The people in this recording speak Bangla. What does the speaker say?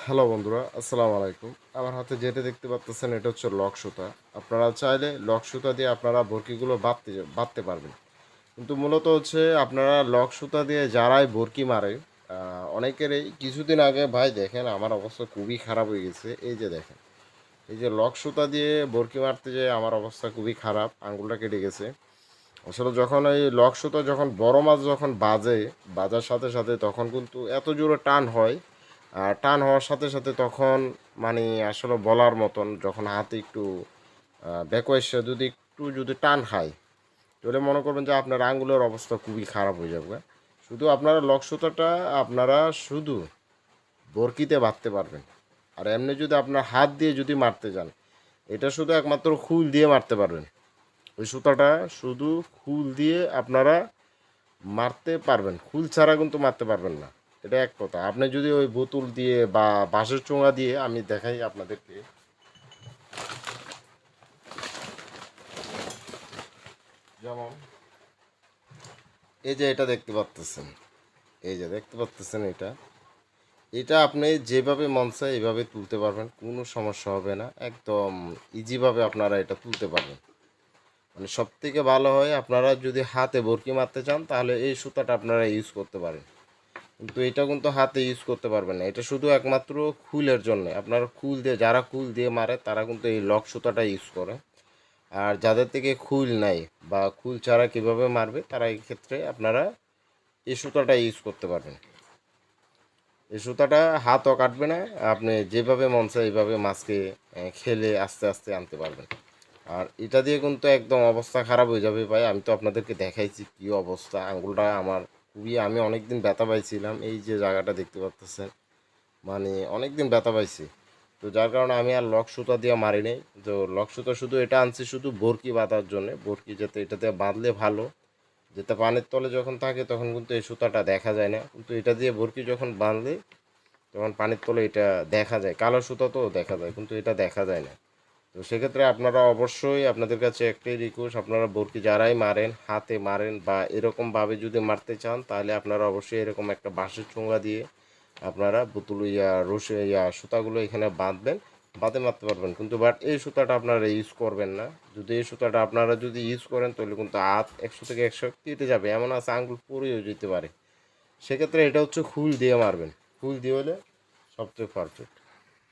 হ্যালো বন্ধুরা, আসসালামু আলাইকুম। আমার হাতে যেটা দেখতে পাচ্ছেন এটা হচ্ছে লক সুতা। আপনারা চাইলে লক সুতা দিয়ে আপনারা বরকিগুলো বাঁধতে পারবেন। কিন্তু মূলত হচ্ছে আপনারা লক সুতা দিয়ে যারাই বরকি মারে, অনেকেরই কিছুদিন আগে ভাই দেখেন আমার অবস্থা খুবই খারাপ হয়ে গেছে। এই যে দেখেন, এই যে লক সুতা দিয়ে বরকি মারতে যেয়ে আমার অবস্থা খুবই খারাপ, আঙ্গুলটা কেটে গেছে। আসলে যখন এই লক সুতা যখন বড় মাছ যখন বাজার সাথে সাথে তখন কিন্তু এত জোরে টান হয়। আর টান হওয়ার সাথে সাথে তখন মানে আসলে বলার মতন যখন হাতে একটু ব্যাকওয়াইসে যদি টান খায়, তাহলে মনে করবেন যে আপনার আঙ্গুলের অবস্থা খুবই খারাপ হয়ে যাবে। শুধু আপনারা লক সুতাটা আপনারা শুধু বরকিতে বাঁধতে পারবেন। আর এমনি যদি আপনার হাত দিয়ে যদি মারতে যান, এটা শুধু একমাত্র খুল দিয়ে মারতে পারবেন। ওই সুতাটা শুধু খুল দিয়ে আপনারা মারতে পারবেন, খুল ছাড়া কিন্তু মারতে পারবেন না। এটা এক কথা। আপনি যদি ওই বোতল দিয়ে বা বাঁশের চোঙা দিয়ে আমি দেখাই আপনাদেরকে, যেমন এই যে এটা দেখতে পাচ্তেছেন, এই যে দেখতে পাচ্তেছেন এটা, এটা আপনি যেভাবে মন চায় এইভাবে তুলতে পারবেন, কোনো সমস্যা হবে না। একদম ইজিভাবে আপনারা এটা তুলতে পারবেন। মানে সব থেকে ভালো হয় আপনারা যদি হাতে বরকি মারতে চান তাহলে এই সুতাটা আপনারা ইউজ করতে পারেন। কিন্তু এটা কিন্তু হাতে ইউজ করতে পারবেন না, এটা শুধু একমাত্র খুলের জন্য। আপনারা খুল দিয়ে, যারা খুল দিয়ে মারে তারা কিন্তু এই লক সুতাটা ইউজ করে। আর যাদের থেকে খুল নাই বা খুল ছাড়া কীভাবে মারবে তারা এই ক্ষেত্রে আপনারা এই সুতাটা ইউজ করতে পারবেন। এই সুতাটা হাতও কাটবে না, আপনি যেভাবে মন চায় এইভাবে মাছকে খেলে আস্তে আস্তে আনতে পারবেন। আর এটা দিয়ে কিন্তু একদম অবস্থা খারাপ হয়ে যাবে ভাই। আমি তো আপনাদেরকে দেখাইছি কী অবস্থা, আঙ্গুলটা আমার খুবই, আমি অনেক দিন ব্যথা পাইছিলাম। এই যে জায়গাটা দেখতে পাচ্ছেন, মানে অনেক দিন ব্যথা পাইছি। তো যার কারণে আমি আর লক সুতা দিয়ে মারি নাই। তো লক সুতা শুধু এটা আনছি শুধু বরকি বাঁধার জন্যে, বরকি যাতে এটাতে বাঁধলে ভালো, যাতে পানির তলে যখন থাকে তখন কিন্তু এই সুতাটা দেখা যায় না। কিন্তু এটা দিয়ে বরকি যখন বাঁধলে তখন পানির তলে এটা দেখা যায়। কালো সুতা তো দেখা যায়, কিন্তু এটা দেখা যায় না। তো সেক্ষেত্রে আপনারা অবশ্যই, আপনাদের কাছে একটাই রিকোয়েস্ট, আপনারা বরকি যারাই মারেন, হাতে মারেন বা এরকমভাবে যদি মারতে চান তাহলে আপনারা অবশ্যই এরকম একটা বাঁশের চোঙা দিয়ে আপনারা বোতল সুতাগুলো এখানে বাঁধবেন, বাঁধে মারতে পারবেন। কিন্তু বাট এই সুতাটা আপনারা ইউজ করবেন না। যদি এই সুতাটা আপনারা যদি ইউজ করেন তাহলে কিন্তু হাত 100 থেকে 100 কেটে যাবে, এমন আছে আঙ্গুল পুড়েও যেতে পারে। সেক্ষেত্রে এটা হচ্ছে খুল দিয়ে মারবেন, খুল দিয়ে হলে সবচেয়ে পারফেক্ট।